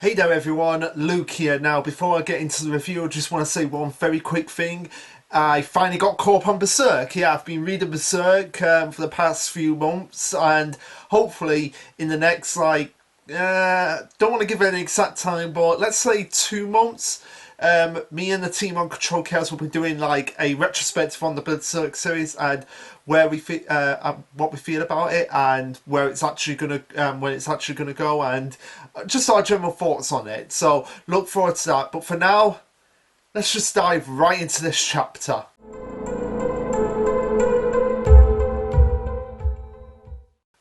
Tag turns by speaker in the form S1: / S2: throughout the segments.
S1: Hey there everyone, Luke here. Now before I get into the review, I just want to say one very quick thing. I finally got caught up on Berserk. Yeah, I've been reading Berserk for the past few months, and hopefully in the next don't want to give it an exact time, but let's say 2 months, me and the team on Control Chaos will be doing like a retrospective on the Berserk series and where we what we feel about it and where it's actually gonna when it's actually gonna go, and just our general thoughts on it. So look forward to that. But for now, let's just dive right into this chapter.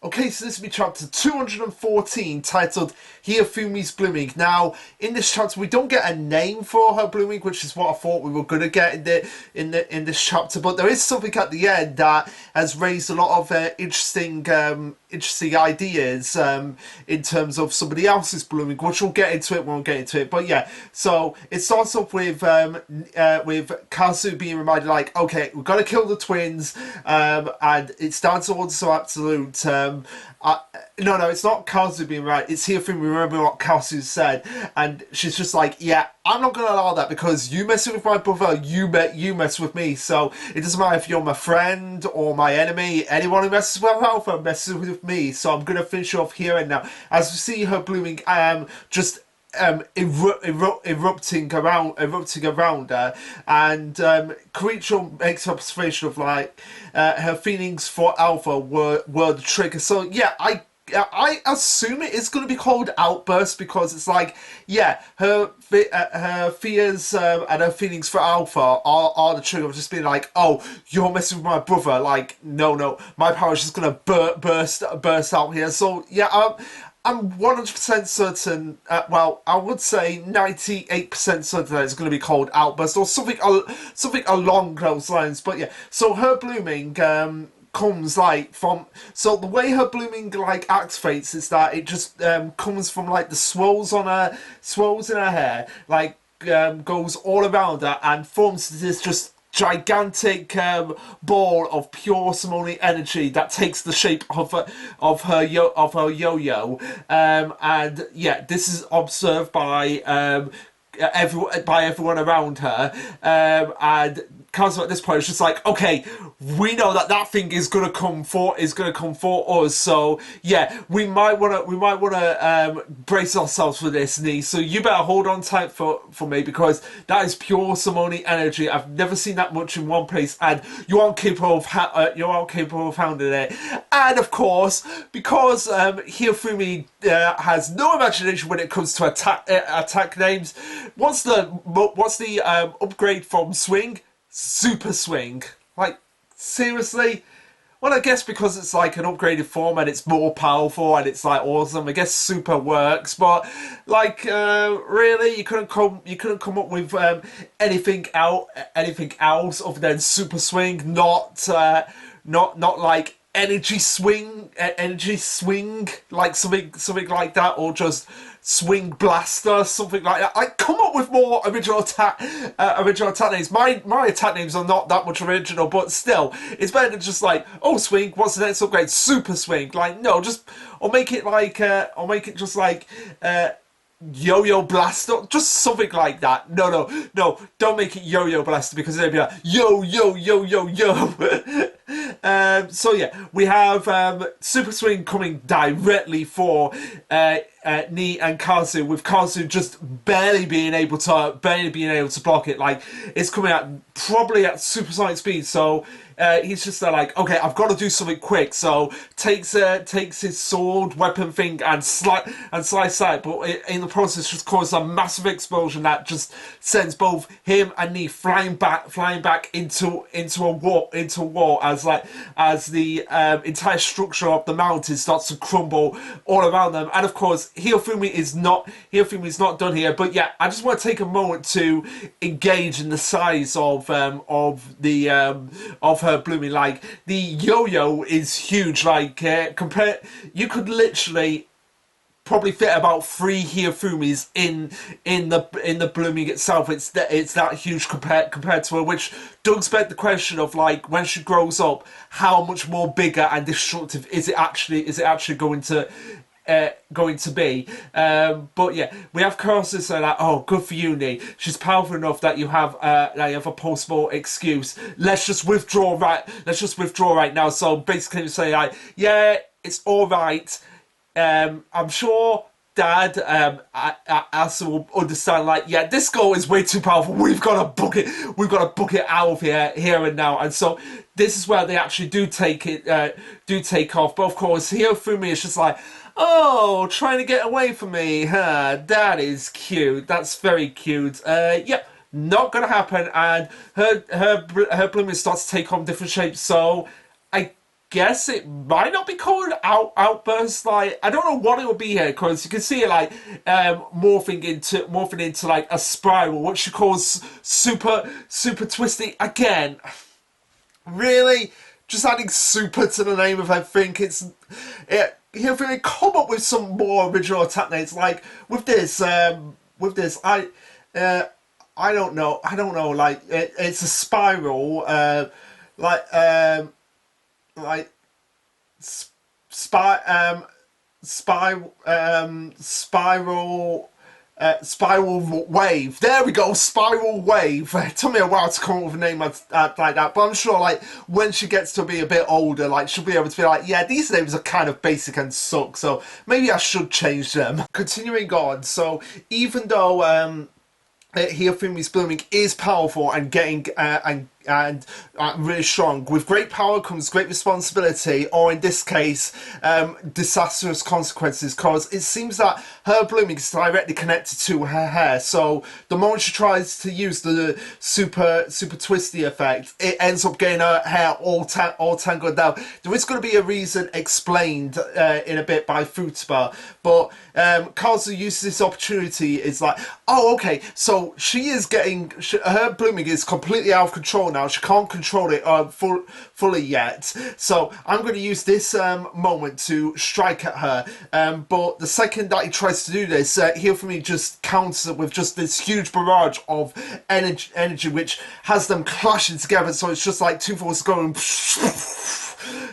S1: Okay, so this will be chapter 214, titled Hiyofumi's Blooming. Now, in this chapter, we don't get a name for her blooming, which is what I thought we were going to get in this chapter. But there is something at the end that has raised a lot of interesting ideas in terms of somebody else's blooming, which we'll get into it when we'll get into it. But yeah, so it starts off with Kazu being reminded, like, okay, we've got to kill the twins, and it starts also absolute. No, it's not Kazu being right. It's Hifumi remembering what Kazu said, and she's just like, "Yeah, I'm not gonna allow that because you mess with my brother, you mess with me. So it doesn't matter if you're my friend or my enemy. Anyone who messes with Alpha messes with me. So I'm gonna finish off here and now." As we see her blooming, just erupting around her, and Kyoichiro makes an observation of like her feelings for Alpha were the trigger. So yeah, I assume it is going to be called Outburst because it's like, yeah, her fears and her feelings for Alpha are the trigger of just being like, oh, you're messing with my brother. Like, no, my power is just going to burst out here. So yeah, I'm 100% certain, well, I would say 98% certain that it's going to be called Outburst or something along those lines. But yeah, so her blooming comes like from, so the way her blooming like activates is that it just comes from like the swirls in her hair, like goes all around her and forms this just gigantic ball of pure Simone energy that takes the shape of her yo-yo, and yeah, this is observed by everyone around her, and Kazuo at this point is just like, okay, we know that thing is gonna come for us, so yeah, we might wanna brace ourselves for this, Nee. So you better hold on tight for me because that is pure Simone energy. I've never seen that much in one place, and you aren't capable of handling it. And of course, because Hifumi has no imagination when it comes to attack names. What's the upgrade from swing? Super swing. Like, seriously? Well, I guess because it's like an upgraded form and it's more powerful and it's like awesome. I guess super works, but like really, you couldn't come up with anything else other than super swing. Not like energy swing, like something like that, or just swing blaster, something like that. Like, come up with more original attack names. My attack names are not that much original, but still, it's better than just like, oh, swing, what's the next upgrade? Super swing. Like, no, just, or make it just like Yo-Yo Blaster, just something like that. No, don't make it Yo-Yo Blaster because they'd be like, yo. So yeah, we have Super Swing coming directly for Ni and Kazu, with Kazu just barely being able to block it. Like, it's coming out probably at supersonic speed, so he's just there like, okay, I've got to do something quick. So takes his sword weapon thing and slice it, but in the process just causes a massive explosion that just sends both him and Ni flying back into a wall as the entire structure of the mountain starts to crumble all around them. And of course, Hifumi is not done here. But yeah, I just want to take a moment to engage in the size of her blooming. Like, the yo-yo is huge. Like, you could literally probably fit about 3 Hiyofumis in the blooming itself. It's that huge compared to her, which does beg the question of, like, when she grows up, how much more bigger and destructive is it actually going to going to be. But yeah, we have Kurose saying like, "Oh, good for you, Nee. She's powerful enough that you have a possible excuse. Let's just withdraw right now." So basically, say like, "Yeah, it's all right. I'm sure." Dad, I also will understand. Like, yeah, this goal is way too powerful. We've got to book it. We've got to book it out of here and now. And so this is where they actually do take off. But of course, Hiyofumi is just like, oh, trying to get away from me, huh? That is cute. That's very cute. Yep, not gonna happen. And her blooming starts to take on different shapes. So I guess it might not be called outburst. Like, I don't know what it would be here, because you can see it like morphing into like a spiral, which she calls super twisty. Again, really, just adding super to the name of everything. He'll really come up with some more original attack names. Like with this, I don't know. Like it's a spiral. Like like spiral spiral wave. There we go, spiral wave. It took me a while to come up with a name like that, but I'm sure like when she gets to be a bit older, like she'll be able to be like, yeah, these names are kind of basic and suck, so maybe I should change them. Continuing on, so even though Hiyofumi's blooming is powerful and getting and really strong. With great power comes great responsibility, or in this case, disastrous consequences, because it seems that her blooming is directly connected to her hair. So the moment she tries to use the super twisty effect, it ends up getting her hair all tangled down. There is going to be a reason explained in a bit by Futaba, but Kazu uses this opportunity. Is like, oh, okay, so she is getting her blooming is completely out of control now. She can't control it fully yet. So I'm going to use this moment to strike at her. But the second that he tries to do this, Hiyofumi just counters it with just this huge barrage of energy, which has them clashing together. So it's just like two forces going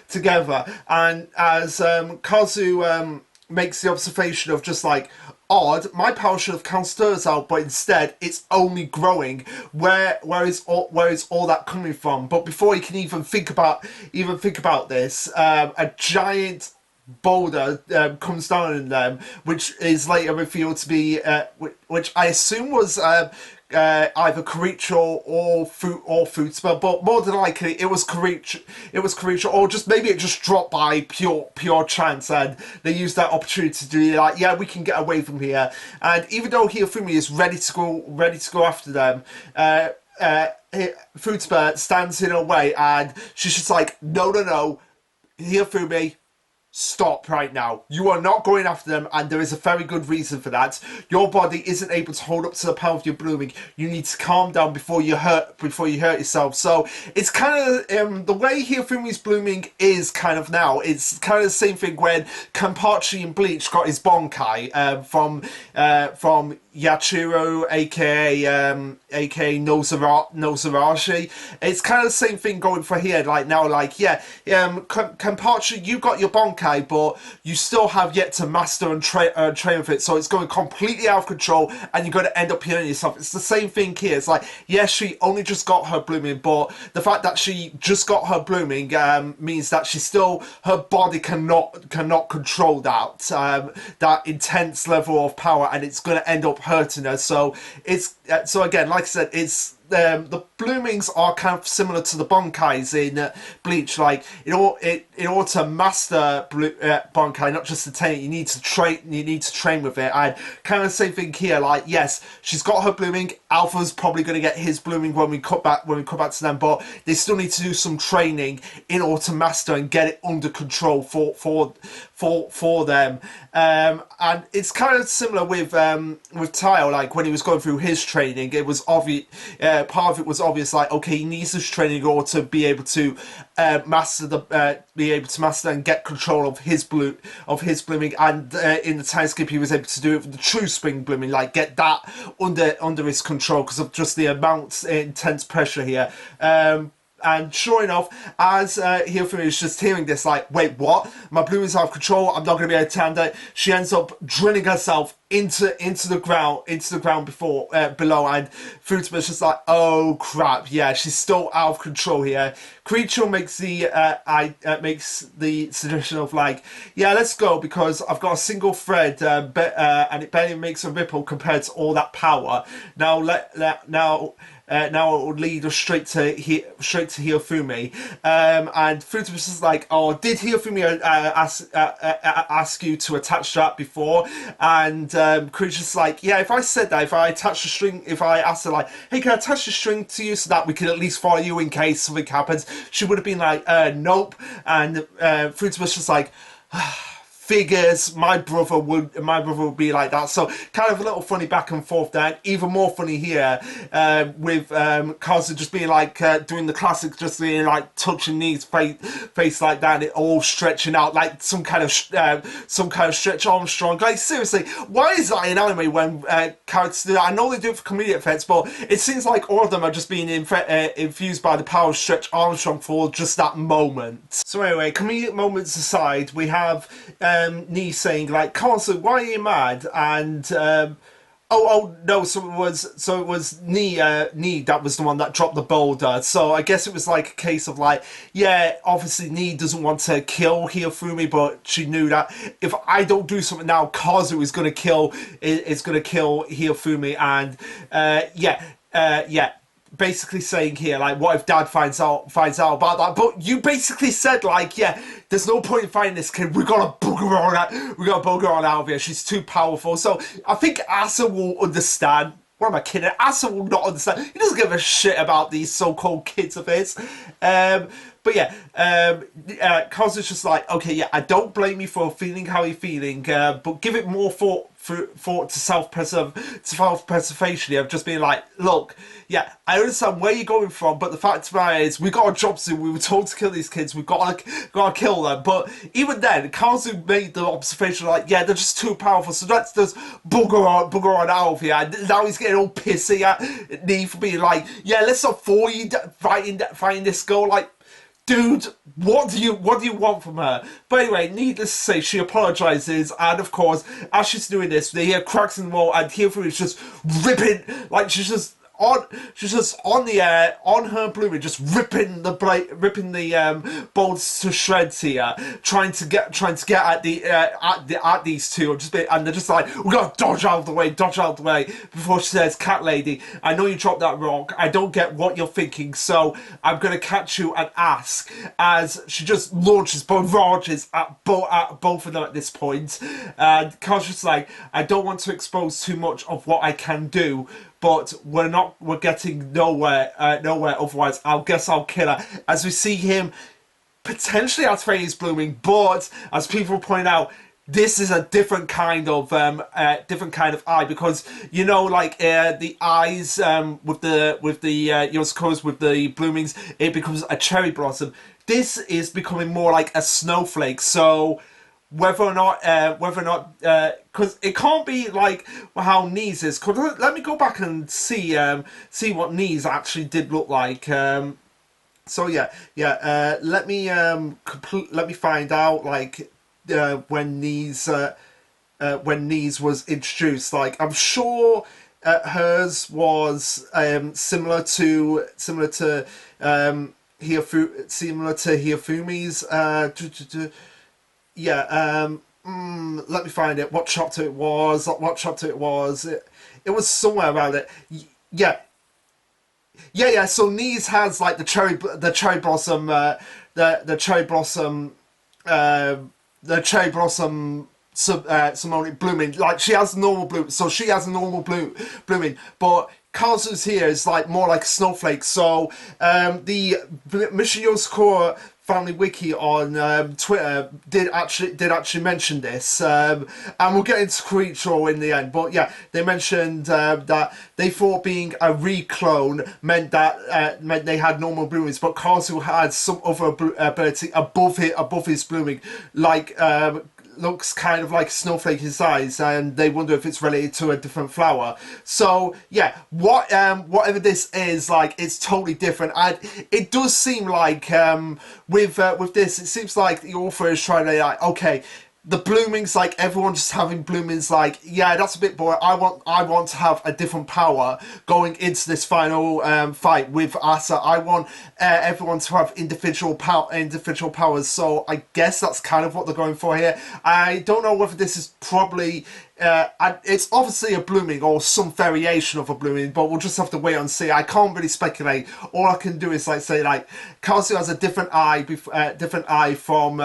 S1: together. And as Kazu makes the observation of just like, odd, my power should have counted hers out, but instead it's only growing. Where is all that coming from? But before he can even think about this, a giant boulder comes down on them, which is later revealed to be which I assume was either Kyoichiro or Futaba, but more than likely it was Kyoichiro, or just maybe it just dropped by pure chance, and they used that opportunity to do like, yeah, we can get away from here. And even though Hiyofumi is ready to go after them, Futaba stands in her way, and she's just like, no, Hiyofumi, stop right now. You are not going after them, and there is a very good reason for that. Your body isn't able to hold up to the power of your blooming. You need to calm down before you hurt yourself. So it's kind of the way Hiyofumi's blooming is kind of now. It's kind of the same thing when Kanpachi in Bleach got his Bonkai from Yachiro, aka Nozarashi. It's kind of the same thing going for here. Like now, like, yeah, Kanpachi, you got your Bonkai, but you still have yet to master and train with it. So it's going completely out of control, and you're going to end up healing yourself. It's the same thing here. It's like, yes, she only just got her blooming, but the fact that she just got her blooming means that her body cannot control that intense level of power, and it's going to end up hurting her. So it's so again, like I said, it's the bloomings are kind of similar to the Bonkais in Bleach. Like in order to master Bonkai, not just attain it, you need to train with it. And kind of the same thing here. Like, yes, she's got her blooming. Alpha's probably going to get his blooming when we cut back to them, but they still need to do some training in order to master and get it under control for them. And it's kind of similar with Tao. Like when he was going through his training, it was obvious. Part of it was obvious. Like, okay, he needs this training in order to be able to master and get control of his blooming. And in the time skip, he was able to do it with the true spring blooming. Like get that under his control because of just the intense pressure here. and sure enough, as Hirofumi is just hearing this, like, wait, what? My blooming's out of control. I'm not going to be able to handle it. She ends up drilling herself into the ground before below, and Futama's just like, oh crap, yeah, she's still out of control here. Kyoichiro makes the suggestion of like, yeah, let's go because I've got a single thread, and it barely makes a ripple compared to all that power. Now now it would lead us straight to Hirofumi, and Futama's just like, oh, did Hirofumi ask you to attach that before? And Kyoichiro's just like, yeah, if I said that, if I attached the string, if I asked her like, hey, can I attach the string to you so that we can at least follow you in case something happens, she would have been like, nope. And Futama's just like, figures, my brother would be like that. So kind of a little funny back and forth there. Even more funny here with Kazu just being like doing the classic, just being like touching Nee's face like that, and it all stretching out like some kind of stretch Armstrong. Like seriously, why is that in anime when characters do that? I know they do it for comedic effects, but it seems like all of them are just being infused by the power of Stretch Armstrong for just that moment. So anyway, comedic moments aside, we have Nee saying like, Kazu, why are you mad? And oh no, so it was Nee that was the one that dropped the boulder. So I guess it was like a case of like, yeah, obviously Nee doesn't want to kill Hirofumi, but she knew that if I don't do something now, Kazu is gonna kill Hirofumi, and yeah. Basically saying here, like, what if Dad finds out about that? But you basically said, like, yeah, there's no point in fighting this kid. We gotta booger on out of here. She's too powerful. So I think Asa will understand. What am I kidding? Asa will not understand. He doesn't give a shit about these so-called kids of his. But yeah, Kazu's just like, okay, yeah, I don't blame you for feeling how you're feeling, but give it more thought to self-preservation here, of just being like, look, yeah, I understand where you're going from, but the fact of the matter is, we got a job to do. We were told to kill these kids. We've got to kill them. But even then, Kazu made the observation like, yeah, they're just too powerful, so let's just bugger on out of here. And now he's getting all pissy at Nee for being like, yeah, let's not fool you fighting this girl. Like, dude, what do you want from her? But anyway, needless to say, she apologises, and of course, as she's doing this, they hear cracks in the wall, and Hirofumi is just ripping, like she's just on the air, on her blooming, just ripping the bolts to shreds here, trying to get at these two, and they're just like, we gotta dodge out of the way before she says, cat lady, I know you dropped that rock, I don't get what you're thinking, so I'm gonna catch you and ask, as she just launches barrages at both of them at this point. And Kazu's just like, I don't want to expose too much of what I can do, but we're getting nowhere otherwise. I guess I'll kill her. As we see him potentially activate his blooming, but as people point out, this is a different kind of eye, because you know, like the eyes with the Yozakuras with the bloomings, it becomes a cherry blossom. This is becoming more like a snowflake. So whether or not, because it can't be like how Nee's is. Cause let me go back and see what Nee's actually did look like. So let me find out like when Nee's was introduced. Like I'm sure hers was similar to Hirofumi's. Let me find it. What chapter it was? It was somewhere around it. Yeah. So Nee's has like the cherry blossom, Simone blooming. Like she has normal bloom, so she has a normal blooming, but Kazu's here is like more like a snowflake. So the Mission Yozakura family wiki on Twitter did actually mention this, and we'll get into Kyoichiro in the end. But yeah, they mentioned that they thought being a reclone meant they had normal bloomings, but Kazu had some other ability above his blooming, like looks kind of like a snowflake in size, and they wonder if it's related to a different flower. So yeah, whatever this is, like, it's totally different, and it does seem like with this, it seems like the author is trying to, like, okay, the bloomings, like, everyone just having bloomings, like, yeah, that's a bit boring. I want to have a different power going into this final fight with Asa. I want everyone to have individual powers. So I guess that's kind of what they're going for here. I don't know whether this is probably and it's obviously a blooming or some variation of a blooming, but we'll just have to wait and see. I can't really speculate. All I can do is, like, say, like, Kazuya has a different eye from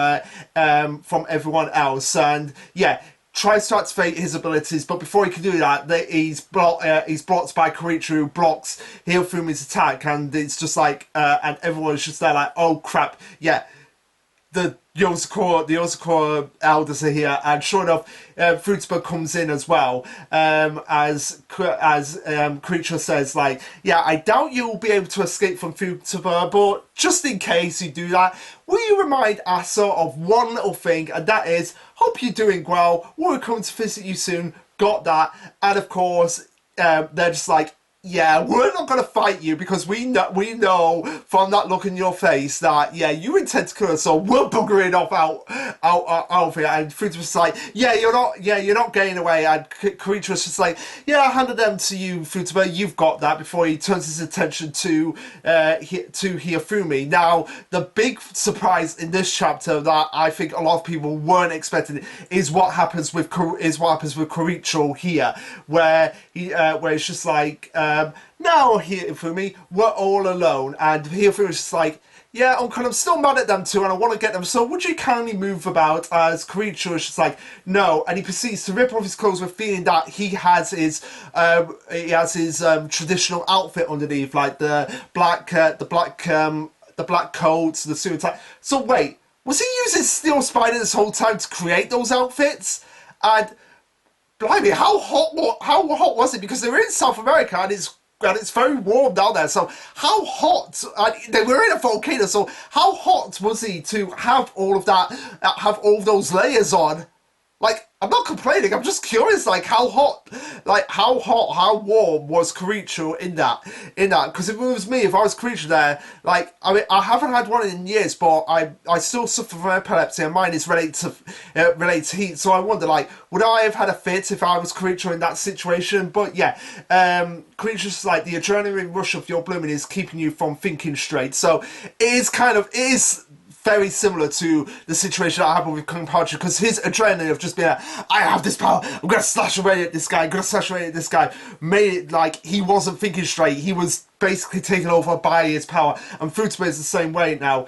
S1: everyone else, and yeah, tries to activate his abilities, but before he can do that, he's blocked by Kyoichiro, who blocks Hirofumi's attack, and it's just like, and everyone's just there like, oh crap, yeah, the Yozakura elders are here, and sure enough, Fruitsburg comes in as well, as Creature says, like, yeah, I doubt you'll be able to escape from Fruitsburg, but just in case you do that, will you remind Asa of one little thing, and that is, hope you're doing well, we're coming to visit you soon, got that, and of course, they're just like, yeah, we're not going to fight you because we know from that look in your face that, yeah, you intend to kill us, so we're buggering off out here. And Fruits was like, yeah, you're not getting away. And Creature was just like, yeah, I handed them to you, Fruits, but you've got that, before he turns his attention to Hifumi. Now, the big surprise in this chapter that I think a lot of people weren't expecting is what happens with Creature here, where it's just like, now Hifumi, we're all alone, and Hifumi's just like, yeah, Uncle, I'm still mad at them too, and I want to get them, so would you kindly move about? As Kyoichiro is just like, no, and he proceeds to rip off his clothes with feeling that he has his traditional outfit underneath, like the black coats, the suit. So wait, was he using Steel Spider this whole time to create those outfits? And blimey, how hot was it? Because they were in South America, and it's very warm down there. So how hot? They were in a volcano. So how hot was he to have all of that, have all those layers on? Like, I'm not complaining. I'm just curious, like, how warm was Kyoichiro in that? Because if it was me, if I was Kyoichiro there, like, I mean, I haven't had one in years, but I still suffer from epilepsy, and mine is related to heat. So I wonder, like, would I have had a fit if I was Kyoichiro in that situation? But yeah, Kyoichiro's like, the adrenaline rush of your blooming is keeping you from thinking straight. So it is very similar to the situation that happened with Kung Pao, because his adrenaline of just being like, I have this power, I'm gonna slash away at this guy, made it like he wasn't thinking straight. He was basically taken over by his power, and Fruitsburg is the same way now.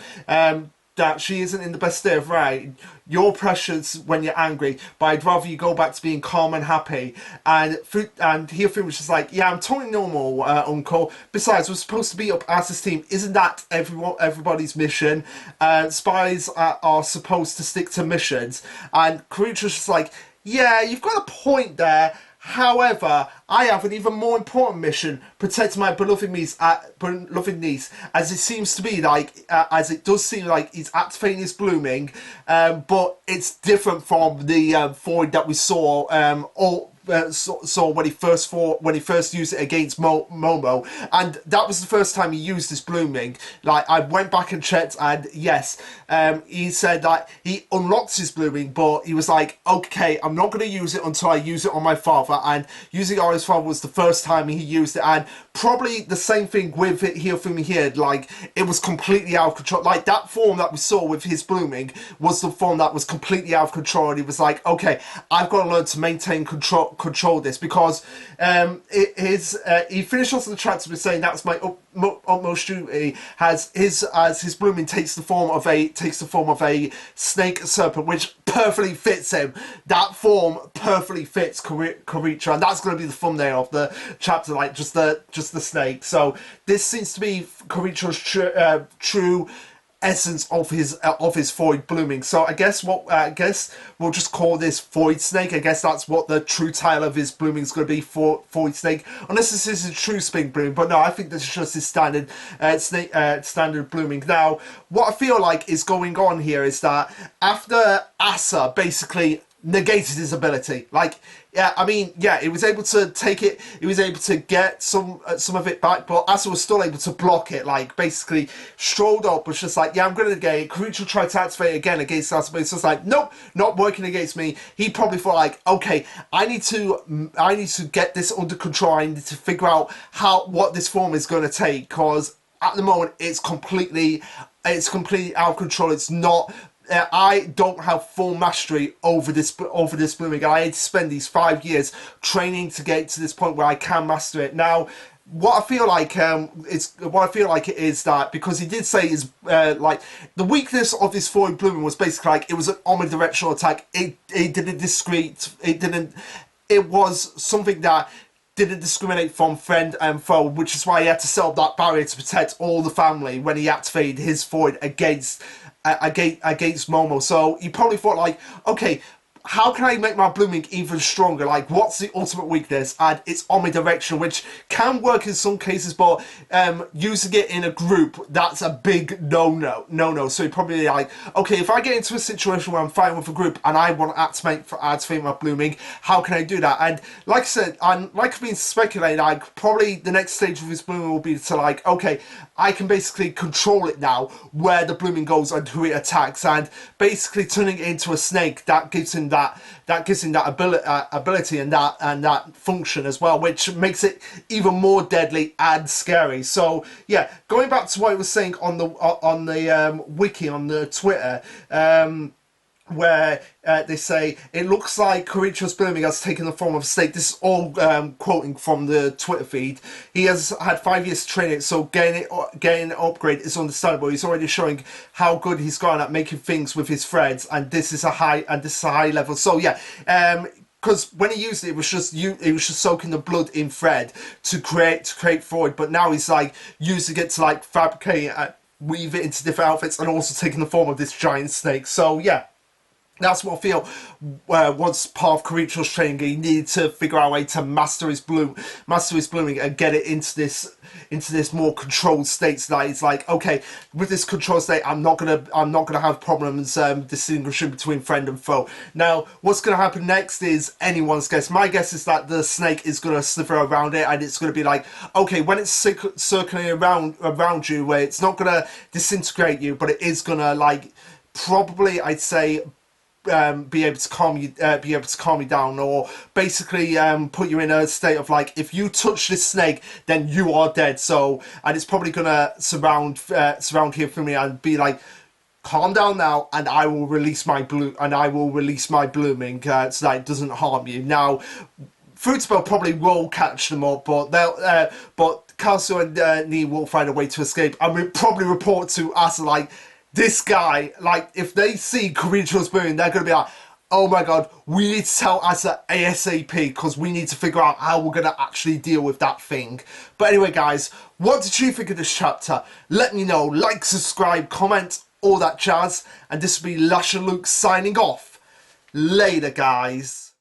S1: That she isn't in the best state of right. You're precious when you're angry, but I'd rather you go back to being calm and happy. And Hifumi was just like, yeah, I'm totally normal, Uncle. Besides, we're supposed to beat up Asa's team. Isn't that everybody's mission? Spies are supposed to stick to missions. And Kyoichiro was just like, yeah, you've got a point there. However, I have an even more important mission: protect my beloved niece, as it seems to be like, as it does seem like he's activating his blooming, but it's different from the void that we saw saw when he first used it against Momo, and that was the first time he used this blooming. Like, I went back and checked, and yes, he said that he unlocked his blooming, but he was like, okay, I'm not going to use it until I use it on my father, and using it on his father was the first time he used it, and probably the same thing with Hifumi here. Like, it was completely out of control. Like, that form that we saw with his blooming was the form that was completely out of control, and he was like, okay, I've got to learn to maintain control this, because he finished off the chapter with saying that's my utmost duty, as his blooming takes the form of a snake serpent, which perfectly fits him. That form perfectly fits Kyoichiro, and that's going to be the thumbnail of the chapter, like just the snake. So this seems to be Kyoichiro's true essence of his void blooming. So I guess we'll just call this void snake. I guess that's what the true title of his blooming is going to be, for void snake, unless this is a true spring blooming. But no, I think this is just his standard standard blooming. Now what I feel like is going on here is that after Asa basically negated his ability, like, yeah, I mean, yeah, he was able to take it, he was able to get some of it back, but Asa was still able to block it. Like, basically strolled up, was just like, yeah, I'm gonna negate it. Kyoichiro tried to activate it again against Asa, but it's just like, nope, not working against me. He probably thought like, okay, I need to get this under control. I need to figure out what this form is going to take, because at the moment it's completely out of control. It's not. I don't have full mastery over this blooming. I had to spend these 5 years training to get to this point where I can master it. Now, what I feel like it is that, because he did say is like the weakness of this void blooming was basically like it was an omnidirectional attack. It didn't discrete. It was something that didn't discriminate from friend and foe, which is why he had to set up that barrier to protect all the family when he activated his void against Momo. So he probably thought like, okay, how can I make my blooming even stronger? Like, what's the ultimate weakness? And it's omnidirectional, which can work in some cases, but using it in a group, that's a big no. So he probably like, okay, if I get into a situation where I'm fighting with a group and I want to activate my blooming, how can I do that? And like I said, like I've been speculating, like probably the next stage of his blooming will be to like, okay, I can basically control it now, where the blooming goes and who it attacks, and basically turning it into a snake that gives him that ability and that function as well, which makes it even more deadly and scary. So yeah, going back to what I was saying on the wiki, on the Twitter, where they say it looks like Kyoichiro's blooming has taken the form of a snake. This is all quoting from the Twitter feed. He has had 5 years to train it, so getting an upgrade is understandable. He's already showing how good he's gotten at making things with his threads, and this is a high level. So yeah, because when he used it, it was just soaking the blood in thread to create void. But now he's like using it to like fabricate and weave it into different outfits, and also taking the form of this giant snake. So yeah. That's what I feel once part of Kyoichiro's training, he needed to figure out a way to master his blooming and get it into this more controlled state. So that it's like, okay, with this controlled state, I'm not gonna have problems distinguishing between friend and foe. Now, what's gonna happen next is anyone's guess. My guess is that the snake is gonna slither around it, and it's gonna be like, okay, when it's circling around you, where it's not gonna disintegrate you, but it is gonna like probably, I'd say, be able to calm you down, or basically put you in a state of like, if you touch this snake, then you are dead. So, and it's probably gonna surround Hifumi and be like, calm down now, and I will release my blooming, so that it doesn't harm you. Now, Fruitspell probably will catch them up, but Kalsu and Ni will find a way to escape, and we'll probably report to Asa like, this guy, like, if they see Kyoichiro's blooming, they're going to be like, oh my god, we need to tell Asa ASAP, because we need to figure out how we're going to actually deal with that thing. But anyway, guys, what did you think of this chapter? Let me know. Like, subscribe, comment, all that jazz. And this will be Lasherluke signing off. Later, guys.